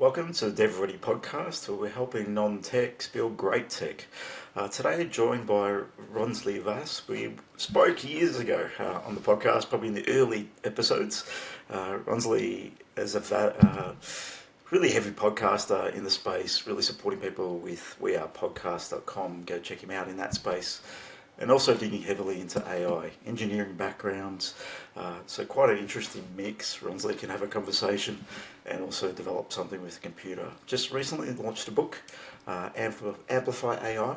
Welcome to the DevReady Podcast, where we're helping non-techs build great tech. Today, joined by Ronsley Vaz. We spoke years ago on the podcast, probably in the early episodes. Ronsley is a really heavy podcaster in the space, really supporting people with wearepodcast.com. Go check him out in that space. And also digging heavily into AI, engineering backgrounds. So quite an interesting mix. Ronsley can have a conversation and also develop something with a computer. Just recently launched a book, Amplify AI.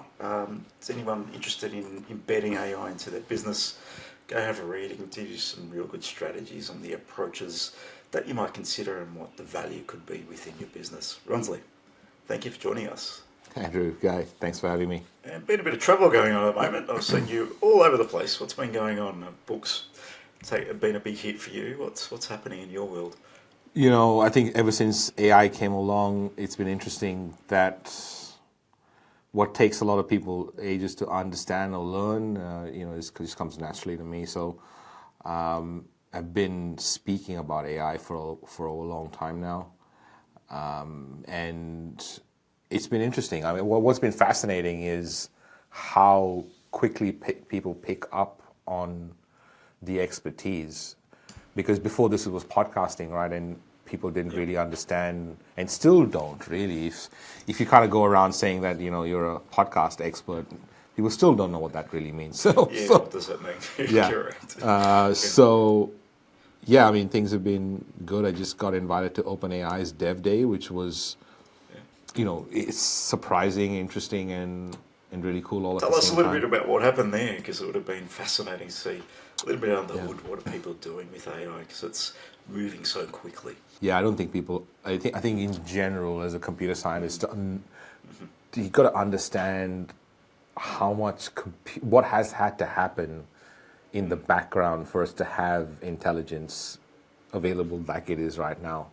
Is anyone interested in embedding AI into their business? Go have a read. It can give you some real good strategies on the approaches that you might consider and what the value could be within your business. Ronsley, thank you for joining us. Andrew, Guy, thanks for having me. And been a bit of trouble going on at the moment. I've seen you all over the place. What's been going on? Books been a big hit for you. What's happening in your world? You know, I think ever since AI came along, it's been interesting that what takes a lot of people ages to understand or learn, it just comes naturally to me. So I've been speaking about AI for a long time now, and it's been interesting. I mean, what's been fascinating is how quickly people pick up on the expertise. Because before this, it was podcasting, right? And people didn't really understand, and still don't really. If you kind of go around saying that, you're a podcast expert, people still don't know what that really means. What does that mean? Yeah. Correct. I mean, things have been good. I just got invited to OpenAI's Dev Day, which was it's surprising, interesting, and really cool all at the same time. Tell us a little bit about what happened there, because it would have been fascinating to see a little bit under the hood. What are people doing with AI? Because it's moving so quickly. Yeah, I don't think people. I think in general, as a computer scientist, you've got to understand how much what has had to happen in the background for us to have intelligence available like it is right now.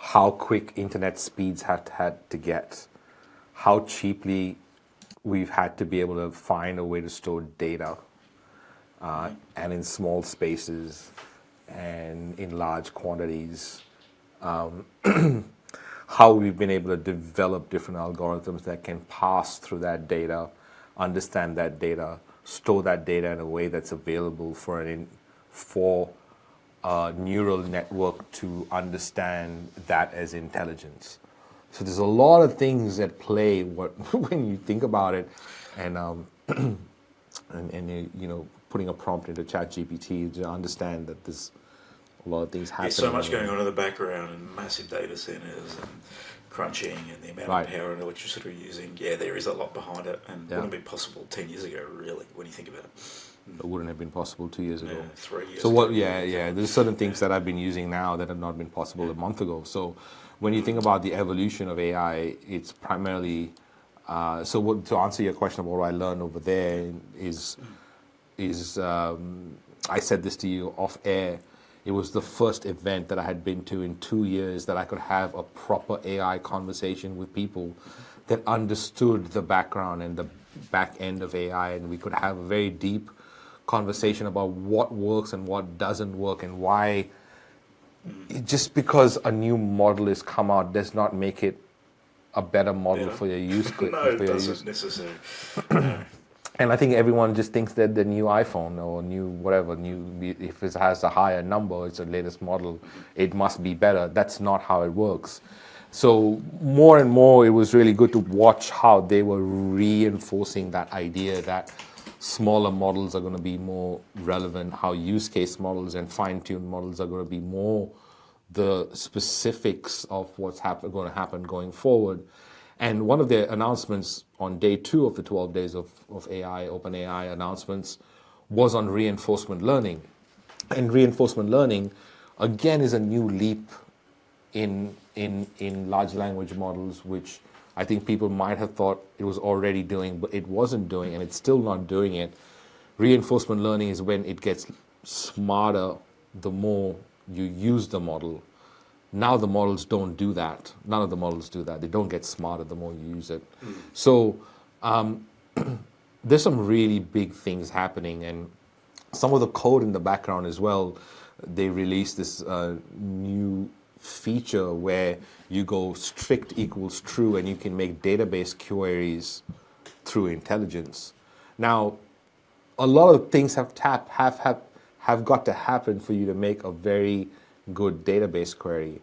How quick internet speeds have had to get, how cheaply we've had to be able to find a way to store data, and in small spaces and in large quantities. How we've been able to develop different algorithms that can pass through that data, understand that data, store that data in a way that's available for a neural network to understand that as intelligence. So there's a lot of things at play when you think about it, and putting a prompt into ChatGPT to understand that there's a lot of things happening. There's so much going on in the background, and massive data centers and crunching and the amount of power and electricity we're using. Yeah, there is a lot behind it, and wouldn't be possible 10 years ago, really, when you think about it. It wouldn't have been possible 2 years ago. 3 years ago. So there's certain things that I've been using now that have not been possible a month ago. So when you think about the evolution of AI, it's primarily, to answer your question about what I learned over there is I said this to you off air. It was the first event that I had been to in 2 years that I could have a proper AI conversation with people that understood the background and the back end of AI, and we could have a very deep conversation about what works and what doesn't work, and why just because a new model has come out does not make it a better model for your use case. No, it doesn't necessarily. And I think everyone just thinks that the new iPhone or if it has a higher number, it's the latest model, it must be better. That's not how it works. So more and more, it was really good to watch how they were reinforcing that idea that smaller models are going to be more relevant, how use case models and fine-tuned models are going to be more the specifics of what's going to happen going forward. And one of the announcements on day 2 of the 12 days of AI, OpenAI announcements, was on reinforcement learning. And reinforcement learning, again, is a new leap in large language models, which I think people might have thought it was already doing, but it wasn't doing, and it's still not doing it. Reinforcement learning is when it gets smarter the more you use the model. Now the models don't do that. None of the models do that. They don't get smarter the more you use it. So there's some really big things happening, and some of the code in the background as well. They released this new feature where you go strict equals true and you can make database queries through intelligence. Now, a lot of things have got to happen for you to make a very good database query.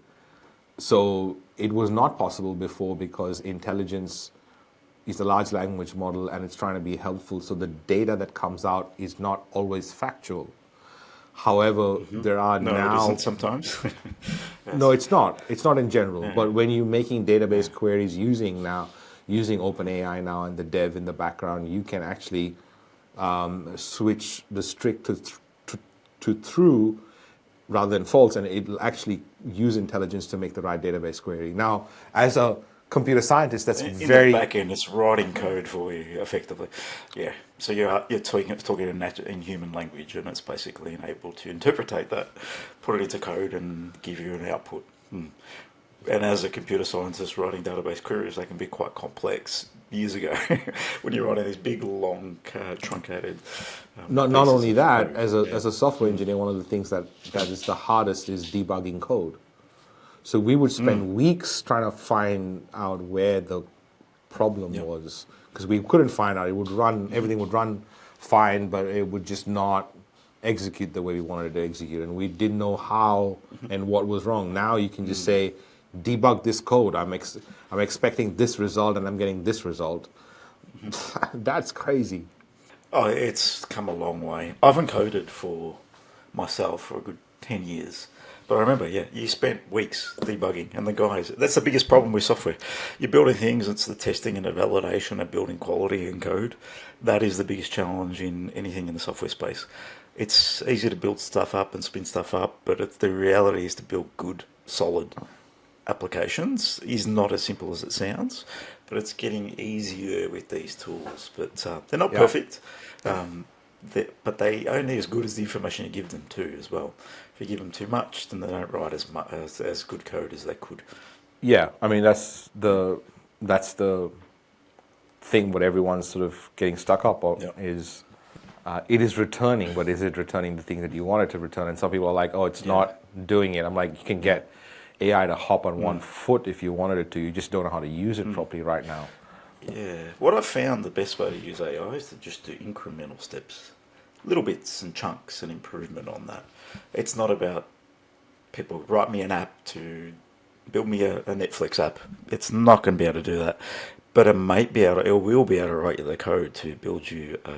So it was not possible before because intelligence is a large language model and it's trying to be helpful. So the data that comes out is not always factual. However, there are No, now... it isn't sometimes. No, it's not. It's not in general. But when you're making database queries using OpenAI now and the dev in the background, you can actually switch the strict to true rather than false, and it'll actually use intelligence to make the right database query. Now, as a computer scientist, that's In very... the back end, it's writing code for you, effectively. Yeah. So you're talking in human language, and it's basically able to interpretate that, put it into code, and give you an output. And as a computer scientist writing database queries, they can be quite complex. Years ago, when you're writing these big, long, truncated. Not only that, as a software engineer, one of the things that is the hardest is debugging code. So we would spend weeks trying to find out where the problem was, because we couldn't find out. It would run, everything would run fine, but it would just not execute the way we wanted it to execute, and we didn't know how and what was wrong. Now you can just say, debug this code. I'm expecting this result, and I'm getting this result. That's crazy. Oh, it's come a long way. I haven't coded for myself for a good 10 years. But I remember, you spent weeks debugging, and the guys, that's the biggest problem with software. You're building things, it's the testing and the validation of building quality in code. That is the biggest challenge in anything in the software space. It's easy to build stuff up and spin stuff up, but the reality is to build good, solid applications is not as simple as it sounds, but it's getting easier with these tools. But they're not perfect. But they only as good as the information you give them too, as well. If you give them too much, then they don't write as good code as they could. Yeah, I mean that's the thing. What everyone's sort of getting stuck up on is it is returning, but is it returning the thing that you want it to return? And some people are like, oh, it's not doing it. I'm like, you can get AI to hop on one foot if you wanted it to. You just don't know how to use it properly right now. Yeah, what I've found the best way to use AI is to just do incremental steps, little bits and chunks and improvement on that. It's not about people write me an app to build me a Netflix app. It's not going to be able to do that, but it will be able to write you the code to build you a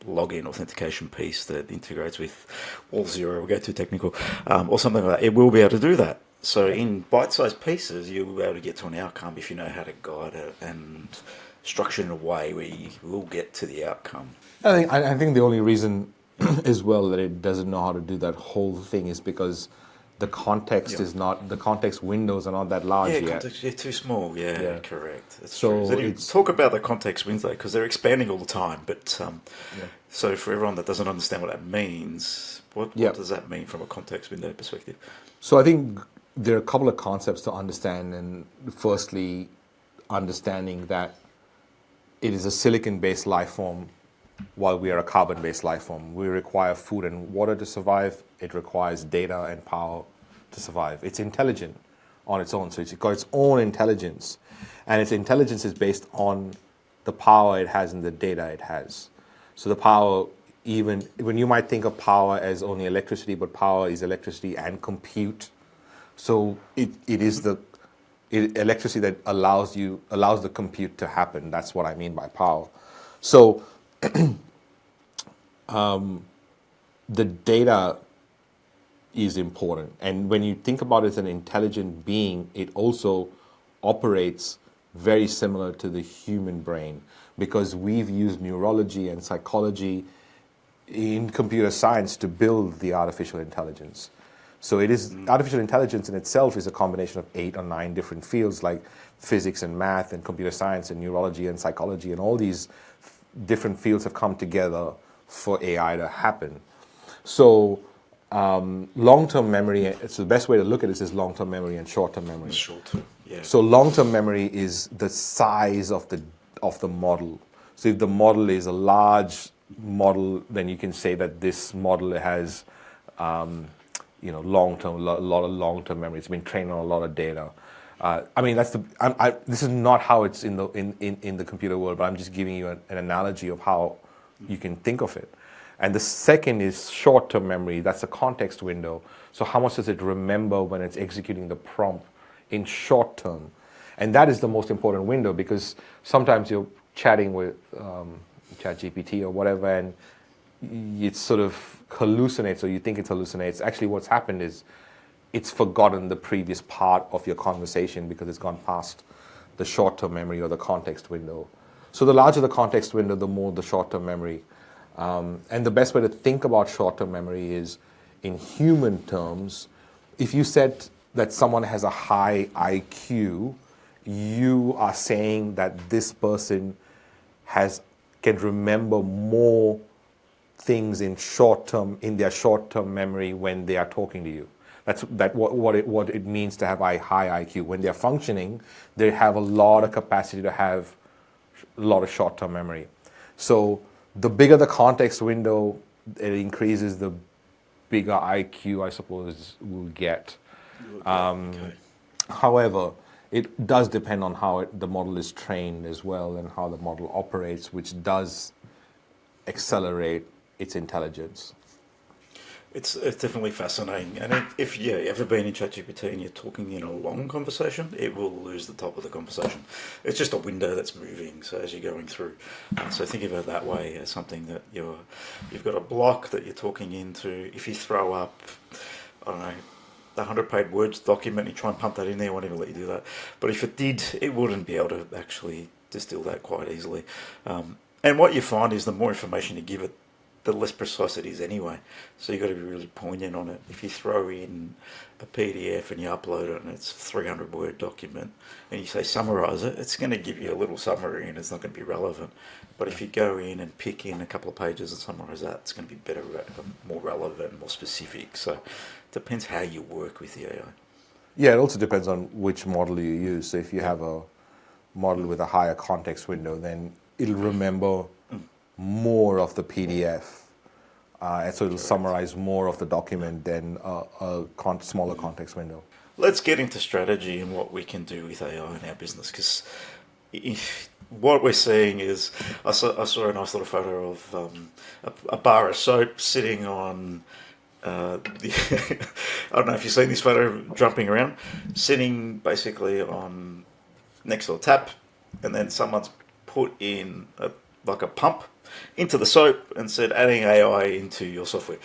login authentication piece that integrates with All0. We'll get too technical, or something like that. It will be able to do that. So in bite-sized pieces, you'll be able to get to an outcome if you know how to guide it and structure it in a way where you will get to the outcome. I think the only reason as well that it doesn't know how to do that whole thing is because the context is not, the context windows are not that large yet. Context, too small. Yeah, correct. That's so true. Talk about the context window because they're expanding all the time. But so for everyone that doesn't understand what that means, what does that mean from a context window perspective? So I think there are a couple of concepts to understand, and firstly, understanding that it is a silicon-based life form while we are a carbon-based life form. We require food and water to survive. It requires data and power to survive. It's intelligent on its own, so it's got its own intelligence, and its intelligence is based on the power it has and the data it has. So the power, even when you might think of power as only electricity, but power is electricity and compute. So it is the electricity that allows the compute to happen. That's what I mean by power. So the data is important, and when you think about it as an intelligent being, it also operates very similar to the human brain, because we've used neurology and psychology in computer science to build the artificial intelligence. So it is artificial intelligence in itself is a combination of 8 or 9 different fields like physics and math and computer science and neurology and psychology, and all these different fields have come together for AI to happen. So long-term memory, so the best way to look at it is long-term memory and short-term memory. Short-term, yeah. So long-term memory is the size of the model. So if the model is a large model, then you can say that this model has long-term, lot of long-term memory. It's been trained on a lot of data. I mean, this is not how it's in the computer world, but I'm just giving you an analogy of how you can think of it. And the second is short-term memory. That's a context window. So how much does it remember when it's executing the prompt in short term? And that is the most important window, because sometimes you're chatting with ChatGPT or whatever, and it sort of hallucinates, or you think it hallucinates. Actually, what's happened is it's forgotten the previous part of your conversation because it's gone past the short-term memory or the context window. So the larger the context window, the more the short-term memory. And the best way to think about short-term memory is in human terms. If you said that someone has a high IQ, you are saying that this person can remember more things in their short-term memory when they are talking to you. That's what it means to have a high IQ. When they're functioning, they have a lot of capacity to have a lot of short-term memory. So the bigger the context window, it increases, the bigger IQ, I suppose, we'll get. Okay. However, it does depend on how the model is trained as well, and how the model operates, which does accelerate its intelligence. It's definitely fascinating, and if you ever been in ChatGPT and you're talking in a long conversation, it will lose the top of the conversation. It's just a window that's moving, so as you're going through. So think of it that way, as something that you've got a block that you're talking into. If you throw up, I don't know, the 100-page words document, you try and pump that in there, it won't even let you do that. But if it did, it wouldn't be able to actually distill that quite easily. And what you find is the more information you give it, the less precise it is anyway. So you've got to be really poignant on it. If you throw in a PDF and you upload it and it's a 300-word document and you say summarise it, it's going to give you a little summary and it's not going to be relevant. But if you go in and pick in a couple of pages and summarise that, it's going to be better, more relevant, more specific. So it depends how you work with the AI. Yeah, it also depends on which model you use. So if you have a model with a higher context window, then it'll remember more of the PDF, and so it'll summarize more of the document than a smaller context window. Let's get into strategy and what we can do with AI in our business, because what we're seeing is, I saw a nice little photo of a bar of soap sitting on I don't know if you've seen this photo jumping around, sitting basically on next to a tap, and then someone's put in a pump into the soap and said adding AI into your software.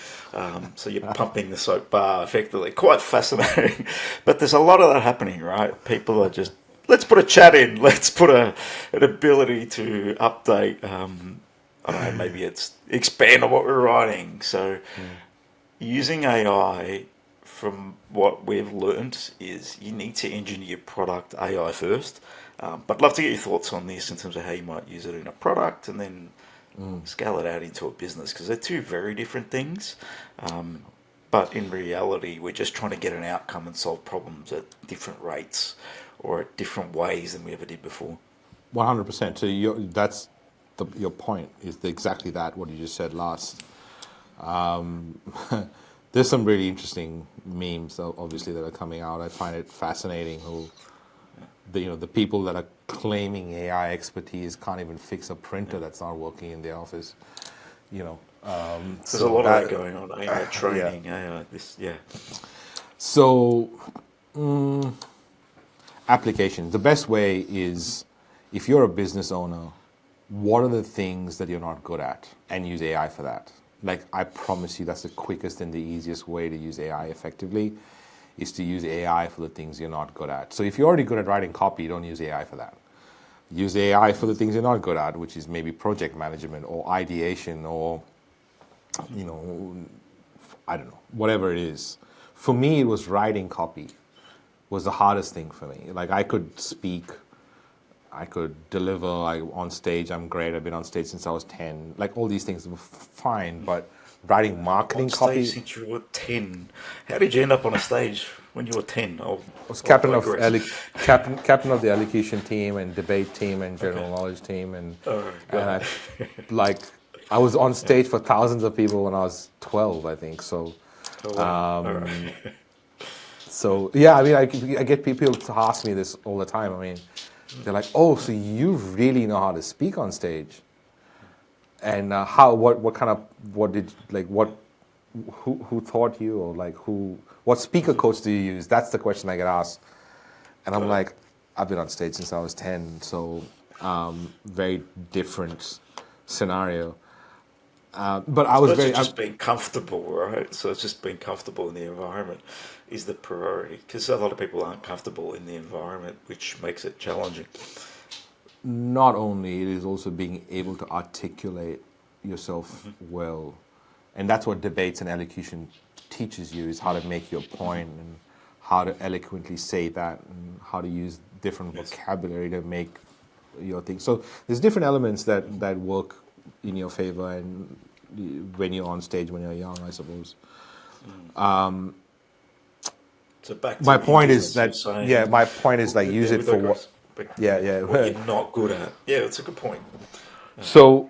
So you're pumping the soap bar effectively. Quite fascinating. But there's a lot of that happening, right? People are just, let's put a chat in. Let's put an ability to update. I don't know, maybe it's expand on what we're writing. So using AI, from what we've learned, is you need to engineer product AI first. But I'd love to get your thoughts on this in terms of how you might use it in a product and then scale it out into a business, because they're two very different things. But in reality, we're just trying to get an outcome and solve problems at different rates or at different ways than we ever did before. 100%. So that's your point, is exactly that, what you just said last. There's some really interesting memes, obviously, that are coming out. I find it fascinating the people that are claiming AI expertise can't even fix a printer that's not working in the office. There's a lot of that going on. AI training, AI this, So, application. The best way is, if you're a business owner, what are the things that you're not good at, and use AI for that. Like, I promise you, that's the quickest and the easiest way to use AI effectively, is to use AI for the things you're not good at. So if you're already good at writing copy, don't use AI for that. Use AI for the things you're not good at, which is maybe project management or ideation or, I don't know, whatever it is. For me, it was writing copy was the hardest thing for me. Like, I could speak, I could deliver on stage. I'm great. I've been on stage since I was 10. Like, all these things were fine, but writing marketing copy. Since you were 10. How did you end up on a stage when you were 10? I was captain of the elocution team and debate team and general knowledge team, and I was on stage for thousands of people when I was 12, I think. So Oh, wow. All right. So yeah, I mean, I get people to ask me this all the time. I mean, they're like, "Oh, so you really know how to speak on stage?" And who taught you, or like what speaker coach do you use? That's the question I get asked, and I'm like, I've been on stage since I was 10, so very different scenario. But I was very Just being comfortable, right? So it's just being comfortable in the environment is the priority because a lot of people aren't comfortable in the environment, which makes it challenging. not only, it is also being able to articulate yourself well, and that's what debates and elocution teaches you, is how to make your point and how to eloquently say that and how to use different vocabulary to make your thing. So there's different elements that work in your favor and when you're on stage when you're young, I suppose. So back to My the point is business that you're saying, my point is like use it for what. what you're not good at. Yeah, that's a good point. So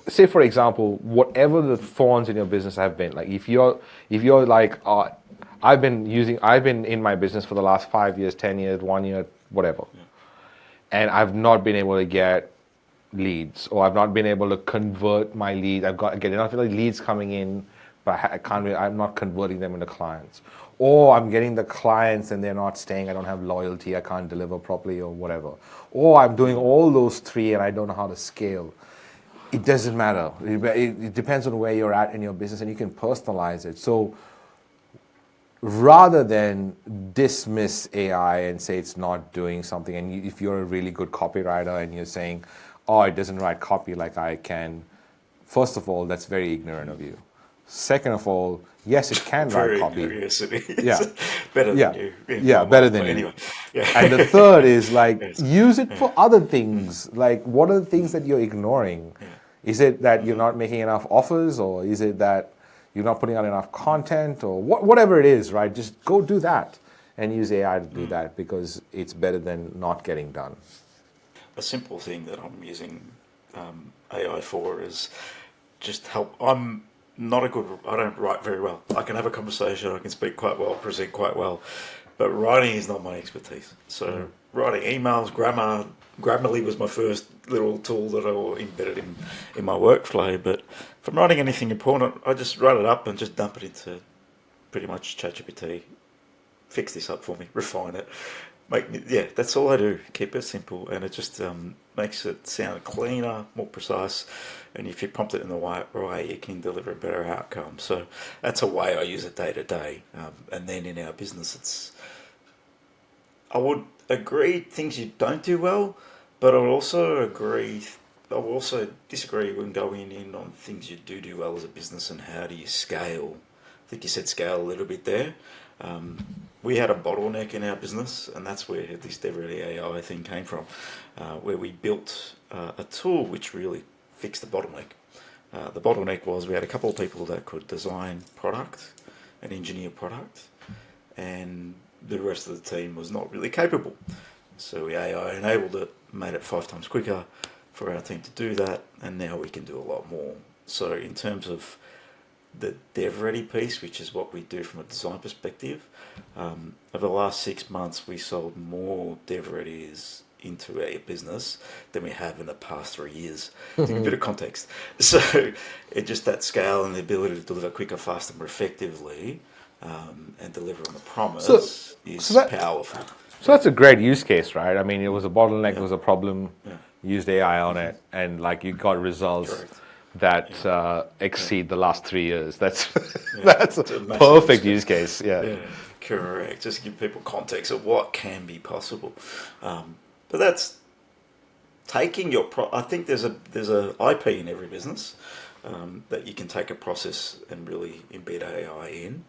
say for example, whatever the thorns in your business have been, like if you're like, I've been in my business for the last 5 years, 10 years, 1 year, whatever, and I've not been able to get leads, or I've not been able to convert my leads. I've got get enough leads coming in, but I'm not converting them into clients, or I'm getting the clients and they're not staying. I don't have loyalty. I can't deliver properly, or whatever. Or I'm doing all those three and I don't know how to scale. It doesn't matter. It depends on where you're at in your business, and you can personalize it. So rather than dismiss AI and say it's not doing something, and if you're a really good copywriter and you're saying, oh, it doesn't write copy like I can, first of all, that's very ignorant of you. Second of all, yes, it can write copy. Yes, it is. Yeah. Better than you. Yeah, better than you. Anyway. Yeah. And the third is like, Yes. use it for other things. Like, what are the things that you're ignoring? Is it that you're not making enough offers, or is it that you're not putting out enough content, or whatever it is, right? Just go do that and use AI to do that, because it's better than not getting done. A simple thing that I'm using AI for is just help. I don't write very well. I can have a conversation, I can speak quite well, present quite well, but writing is not my expertise. So writing emails, Grammarly was my first little tool that I embedded in my workflow. But if I'm writing anything important, I just write it up and just dump it into pretty much ChatGPT. Fix this up for me, refine it. That's all I do. Keep it simple, and it just makes it sound cleaner, more precise. And if you prompt it in the right way, you can deliver a better outcome. So that's a way I use it day to day. And then in our business, I would agree things you don't do well, but I will also disagree when going in on things you do well as a business and how do you scale. I think you said scale a little bit there. We had a bottleneck in our business, and that's where this DevReady AI thing came from, where we built a tool which really fixed the bottleneck. The bottleneck was we had a couple of people that could design product and engineer product, and the rest of the team was not really capable. So we AI enabled it, made it 5 times quicker for our team to do that, and now we can do a lot more. So in terms of the DevReady piece, which is what we do from a design perspective, over the last 6 months we sold more DevReadies into our business than we have in the past 3 years. To give a bit of context. So it just that scale and the ability to deliver quicker, faster, more effectively, and deliver on the promise is powerful. So that's a great use case, right? I mean, it was a bottleneck, it was a problem, used AI on it, and like you got results that exceed the last 3 years. That's that's a perfect use case. Yeah, correct. Just give people context of what can be possible. But that's taking your I think there's a IP in every business that you can take a process and really embed AI in.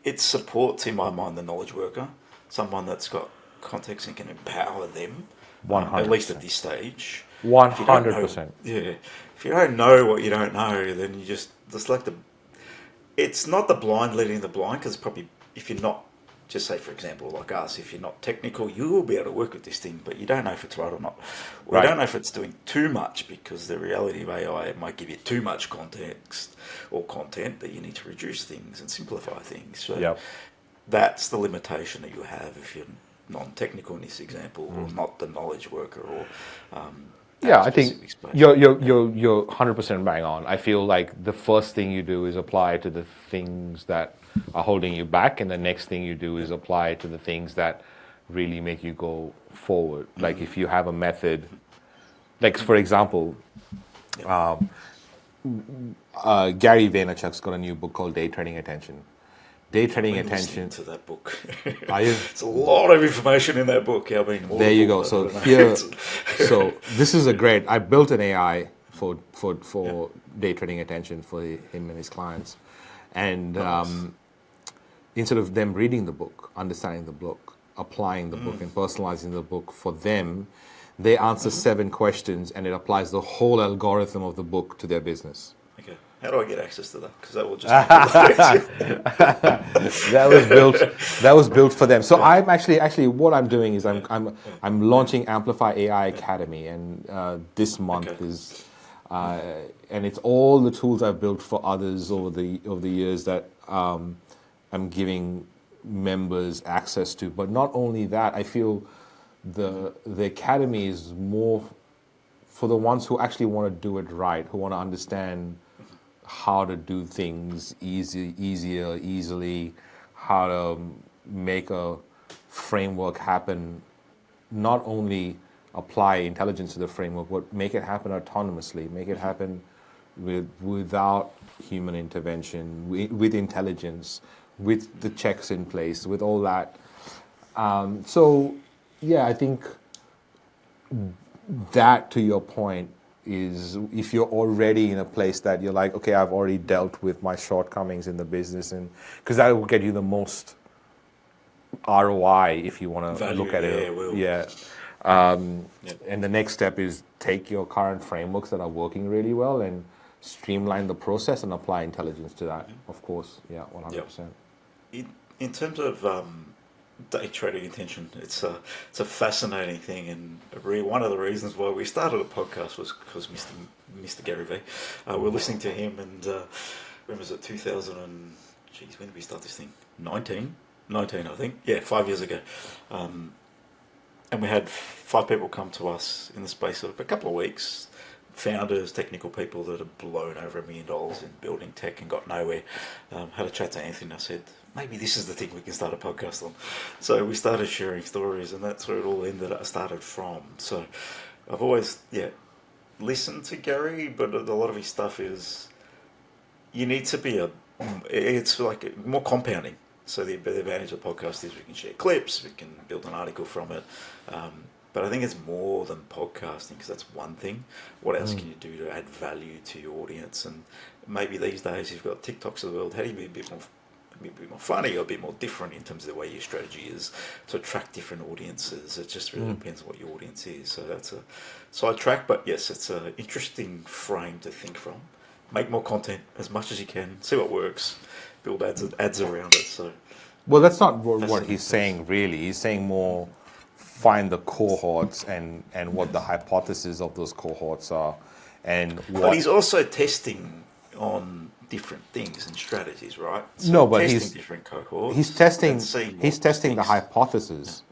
It supports, in my mind, the knowledge worker, someone that's got context and can empower them. 100%. At least at this stage. 100%. Yeah. If you don't know what you don't know, then you it's not the blind leading the blind, because probably if you're not just say, for example, like us, if you're not technical, you will be able to work with this thing, but you don't know if it's right or not. Or you don't know if it's doing too much, because the reality of AI, it might give you too much context or content that you need to reduce things and simplify things. So that's the limitation that you have if you're non-technical in this example, or not the knowledge worker, or I think you're 100% bang on. I feel like the first thing you do is apply to the things that are holding you back, and the next thing you do is apply to the things that really make you go forward. Like if you have a method, like for example, Gary Vaynerchuk's got a new book called Day Trading Attention. Day trading attention to that book. It's a lot of information in that book. There you go. So here, so this is a great. I built an AI for day trading attention for him and his clients, and instead of them reading the book, understanding the book, applying the book, and personalizing the book for them, they answer 7 questions, and it applies the whole algorithm of the book to their business. Okay. How do I get access to that? Because that will just that was built for them. So I'm actually what I'm doing is I'm launching Amplify AI Academy, and this month is and it's all the tools I've built for others over the years that I'm giving members access to. But not only that, I feel the academy is more for the ones who actually want to do it right, who want to understand how to do things easily, how to make a framework happen, not only apply intelligence to the framework, but make it happen autonomously, make it happen without human intervention, with intelligence, with the checks in place, with all that. I think that, to your point, is if you're already in a place that you're like, okay, I've already dealt with my shortcomings in the business, and because that will get you the most ROI if you want to look at it. And the next step is take your current frameworks that are working really well and streamline the process and apply intelligence to that. Of course, 100%. In terms of day trading attention, it's a fascinating thing, and one of the reasons why we started a podcast was because Mr. Gary V. We're listening to him, and when was it? 2000 and when did we start this thing? 19, I think. 5 years ago. And we had 5 people come to us in the space of a couple of weeks. Founders, technical people that have blown over $1 million in building tech and got nowhere. Had a chat to Anthony, and I said, maybe this is the thing we can start a podcast on. So we started sharing stories, and that's where it all started from. So I've always listened to Gary, but a lot of his stuff is, you need to be it's like more compounding. So the advantage of the podcast is we can share clips, we can build an article from it. But I think it's more than podcasting, because that's one thing. What else can you do to add value to your audience? And maybe these days you've got TikToks of the world. How do you be a bit more funny or a bit more different in terms of the way your strategy is to attract different audiences? It just really depends on what your audience is. So that's a sidetrack, but yes, it's an interesting frame to think from. Make more content as much as you can, see what works, build ads around it. So, well, that's not what he's saying really. He's saying more find the cohorts and what the hypothesis of those cohorts are, but he's also testing on different things and strategies, right? So no, but he's different cohorts. He's testing the hypothesis.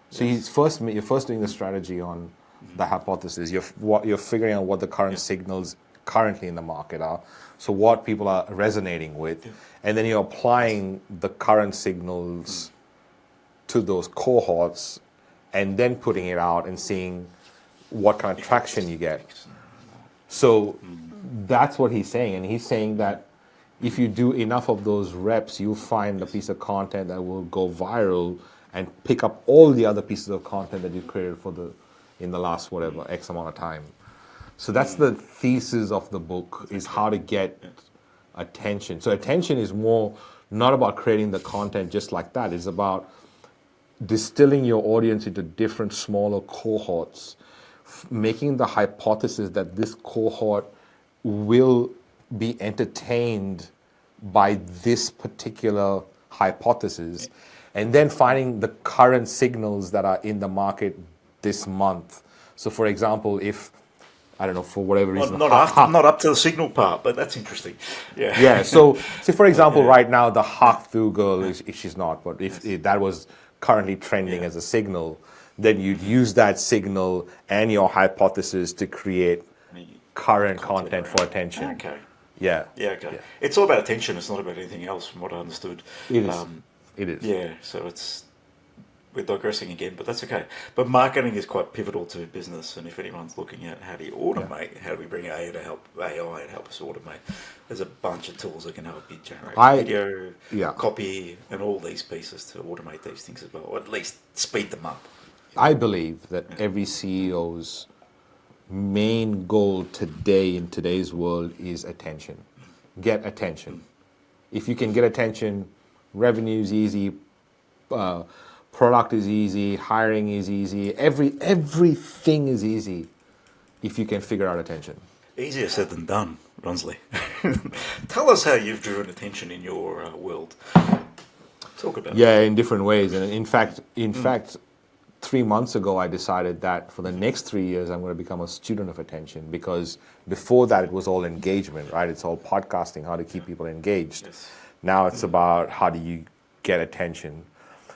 So you're first doing the strategy on the hypothesis. You're figuring out what the current signals currently in the market are. So what people are resonating with, and then you're applying the current signals to those cohorts, and then putting it out and seeing what kind of traction you get. So that's what he's saying. And he's saying that if you do enough of those reps, you'll find a piece of content that will go viral and pick up all the other pieces of content that you created in the last whatever X amount of time. So that's the thesis of the book, is how to get attention. So attention is more not about creating the content just like that. It's about distilling your audience into different smaller cohorts, making the hypothesis that this cohort will be entertained by this particular hypothesis, and then finding the current signals that are in the market this month. So for example, if, I don't know, for whatever reason, Not up to the signal part, but that's interesting. Yeah. yeah. So for example, right now the hack through girl she's not, but if that was currently trending as a signal, then you'd use that signal and your hypothesis to create current content for attention. Okay. Yeah. Yeah, okay. Yeah. It's all about attention. It's not about anything else, from what I understood. It is. It is. Yeah, so we're digressing again, but that's okay. But marketing is quite pivotal to business, and if anyone's looking at how do you automate, how do we bring AI to help us automate, there's a bunch of tools that can help you generate video, copy, and all these pieces to automate these things as well, or at least speed them up. I believe that every CEO's main goal today in today's world is attention. Get attention. If you can get attention, revenue is easy, product is easy, hiring is easy, everything is easy if you can figure out attention. Easier said than done, Ronsley. Tell us how you've driven attention in your world. Talk about it. Yeah, in different ways. And in fact, 3 months ago, I decided that for the next 3 years, I'm going to become a student of attention, because before that, it was all engagement, right? It's all podcasting, how to keep people engaged. Yes. Now it's about how do you get attention.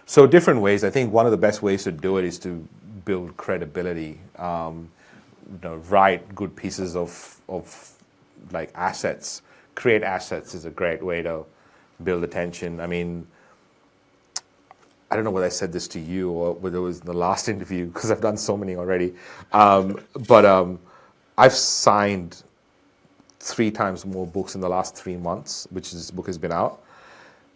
So different ways. I think one of the best ways to do it is to build credibility. Write good pieces of like assets. Create assets is a great way to build attention. I mean, I don't know whether I said this to you or whether it was in the last interview, because I've done so many already. But I've signed 3 times more books in the last 3 months, which this book has been out,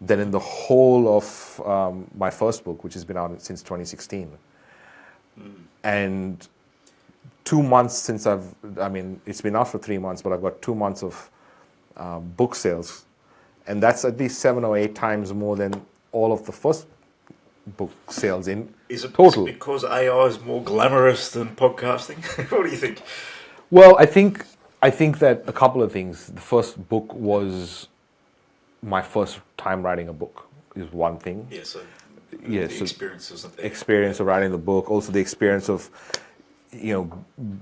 than in the whole of my first book, which has been out since 2016. And 2 months since it's been out for 3 months, but I've got 2 months of book sales. And that's at least 7 or 8 times more than all of the first book sales in total. Is it because AI is more glamorous than podcasting? What do you think? Well, I think that a couple of things. The first book was my first time writing a book, is one thing. Yeah, so the experience of writing the book, also the experience of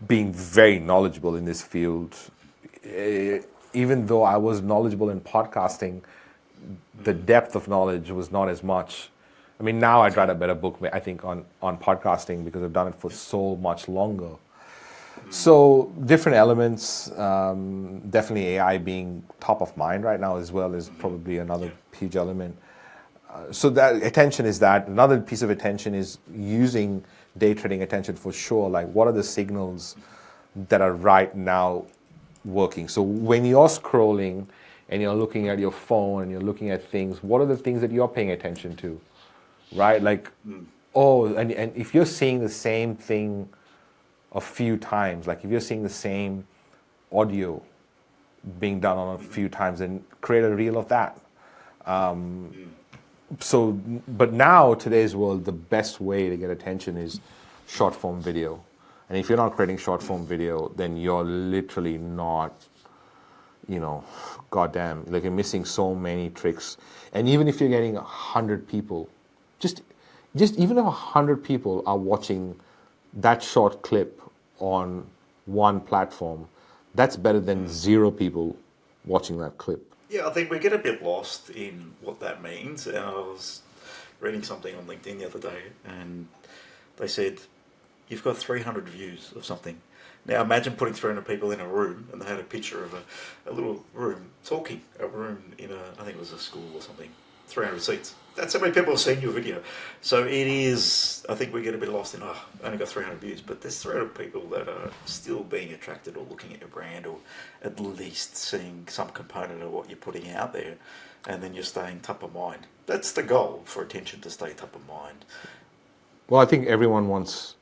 being very knowledgeable in this field. Even though I was knowledgeable in podcasting, the depth of knowledge was not as much. I mean, now I'd write a better book, I think, on podcasting, because I've done it for so much longer. So different elements, definitely AI being top of mind right now as well is probably another huge element. So that attention is that. Another piece of attention is using day trading attention for sure. Like, what are the signals that are right now working? So when you're scrolling and you're looking at your phone and you're looking at things, what are the things that you're paying attention to? Right? Like, and if you're seeing the same thing a few times, like if you're seeing the same audio being done on a few times, then create a reel of that. But now, today's world, the best way to get attention is short form video. And if you're not creating short form video, then you're literally not, goddamn, like you're missing so many tricks. And even if you're getting 100 people, just even if 100 people are watching that short clip on one platform, that's better than 0 people watching that clip. Yeah, I think we get a bit lost in what that means. And I was reading something on LinkedIn the other day, and they said, you've got 300 views of something. Now imagine putting 300 people in a room, and they had a picture of a little room talking, a room in I think it was a school or something, 300 seats. That's how many people have seen your video. So it is, I think we get a bit lost in, only got 300 views, but there's 300 people that are still being attracted or looking at your brand, or at least seeing some component of what you're putting out there, and then you're staying top of mind. That's the goal, for attention to stay top of mind. Well, I think everyone wants,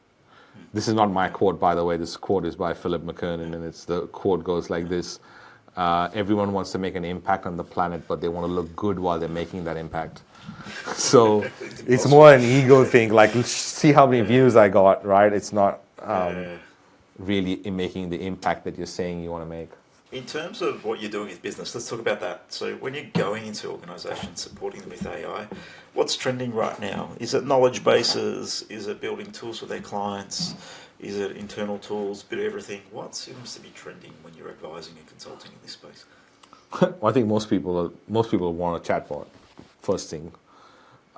this is not my quote, by the way, this quote is by Philip McKernan, and the quote goes like this, everyone wants to make an impact on the planet, but they want to look good while they're making that impact. So it's more an ego thing, like see how many views I got, right? It's not really in making the impact that you're saying you want to make. In terms of what you're doing with business, let's talk about that. So when you're going into organisations, supporting them with AI, what's trending right now? Is it knowledge bases? Is it building tools for their clients? Is it internal tools? Bit of everything. What seems to be trending when you're advising and consulting in this space? I think most people want a chatbot first thing,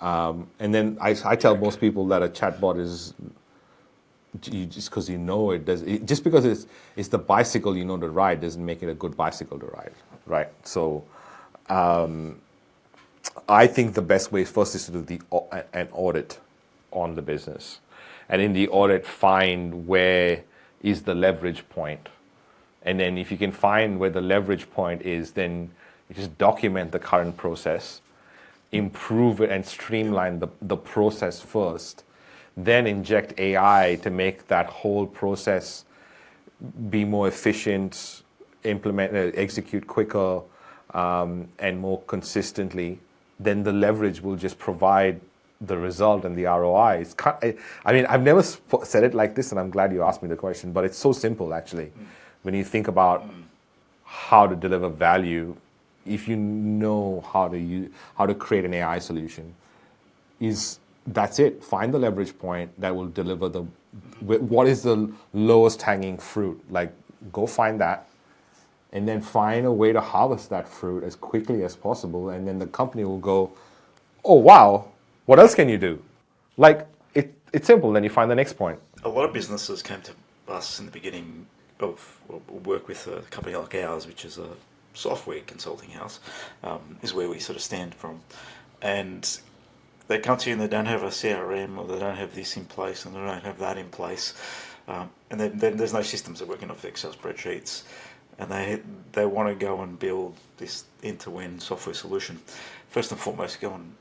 and then I tell most people that a chatbot is just because you know it does. Just because it's the bicycle you know to ride doesn't make it a good bicycle to ride, right? So, I think the best way first is to do an audit on the business, and in the audit find where is the leverage point. And then if you can find where the leverage point is, then you just document the current process, improve it and streamline the process first, then inject AI to make that whole process be more efficient, execute quicker, and more consistently. Then the leverage will just provide the result and the ROI. I mean, I've never said it like this, and I'm glad you asked me the question, but it's so simple actually. When you think about how to deliver value, if you know how to create an AI solution, that's it. Find the leverage point that will deliver what is the lowest hanging fruit. Like, go find that, and then find a way to harvest that fruit as quickly as possible, and then the company will go, oh wow, what else can you do? Like, it's simple. Then you find the next point. A lot of businesses came to us in the beginning of work with a company like ours, which is a software consulting house, is where we sort of stand from. And they come to you and they don't have a CRM, or they don't have this in place, and they don't have that in place. And then there's no systems. They're working off the Excel spreadsheets, and they want to go and build this end-to-end software solution. First and foremost, go and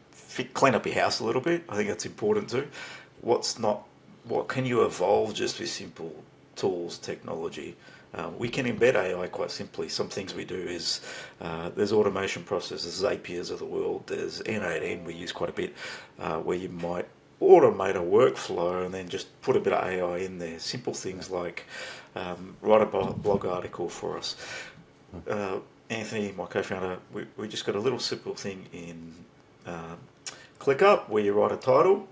clean up your house a little bit. I think that's important too. What can you evolve just with simple tools, technology? We can embed AI quite simply. Some things we do is there's automation processes, Zapiers of the world. There's N8N we use quite a bit, where you might automate a workflow and then just put a bit of AI in there. Simple things like write a blog article for us. Anthony, my co-founder, we just got a little simple thing in ClickUp where you write a title,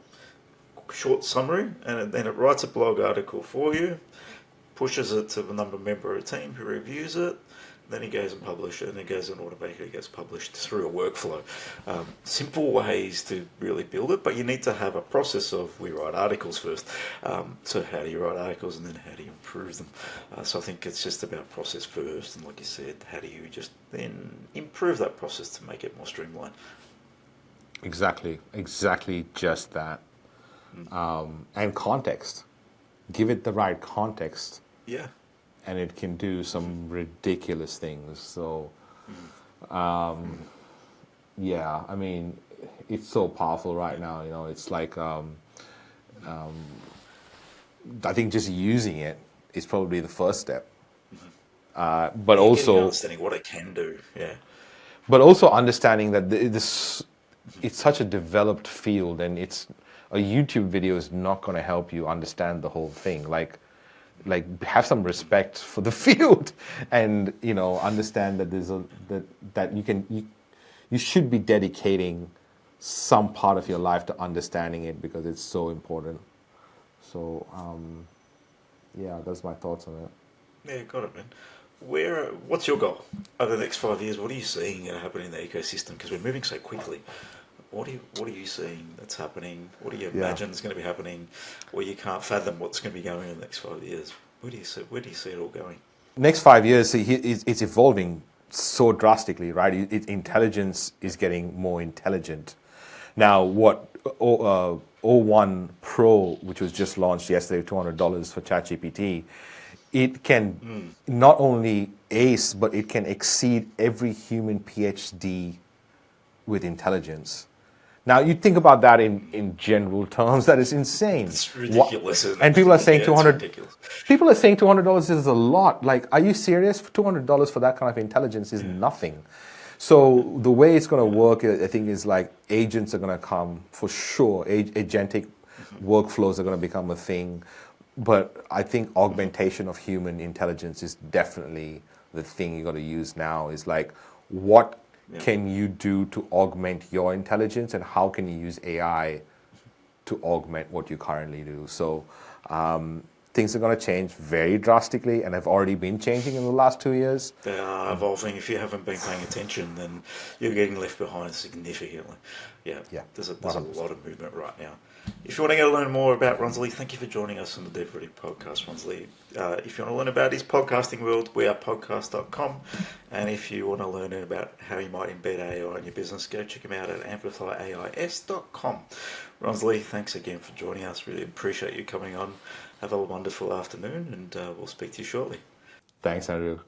short summary, and then it writes a blog article for you, pushes it to the member of a team who reviews it, then he goes and publishes it, and it goes and automatically gets published through a workflow. Simple ways to really build it, but you need to have a process of we write articles first. So how do you write articles, and then how do you improve them? So I think it's just about process first, and like you said, how do you just then improve that process to make it more streamlined? Exactly just that. And context. Give it the right context. Yeah. And it can do some ridiculous things. So, yeah, I mean, it's so powerful right now. You know, it's like, I think just using it is probably the first step. But also understanding what it can do. Yeah. But also understanding that it's such a developed field, and a YouTube video is not going to help you understand the whole thing. Like have some respect for the field, and understand that that you should be dedicating some part of your life to understanding it, because it's so important. So yeah, that's my thoughts on it. Yeah, got it, man. What's your goal over the next 5 years? What are you seeing happen in the ecosystem? Because we're moving so quickly. What are you seeing that's happening? What do you imagine is going to be happening? Or you can't fathom what's going to be going in the next 5 years? Where do you see it all going? Next 5 years, it's evolving so drastically, right? Intelligence is getting more intelligent. Now, what O1 Pro, which was just launched yesterday, $200 for ChatGPT, it can not only ace, but it can exceed every human PhD with intelligence. Now, you think about that in general terms, that is insane. It's ridiculous. And people are saying People are saying $200 is a lot. Like, are you serious? $200 for that kind of intelligence is nothing. So the way it's going to work, I think, is like agents are going to come for sure. Agentic workflows are going to become a thing. But I think augmentation of human intelligence is definitely the thing you got to use now. Is like, what can you do to augment your intelligence, and how can you use AI to augment what you currently do? So things are going to change very drastically, and have already been changing in the last 2 years. They are evolving. If you haven't been paying attention, then you're getting left behind significantly. Yeah, there's a 100%. lot of movement right now. If you want to go learn more about Ronsley, thank you for joining us on the DevReady Podcast, Ronsley. If you want to learn about his podcasting world, we are podcast.com. And if you want to learn about how you might embed AI in your business, go check him out at amplifyais.com. Ronsley, thanks again for joining us. Really appreciate you coming on. Have a wonderful afternoon, and we'll speak to you shortly. Thanks, Andrew.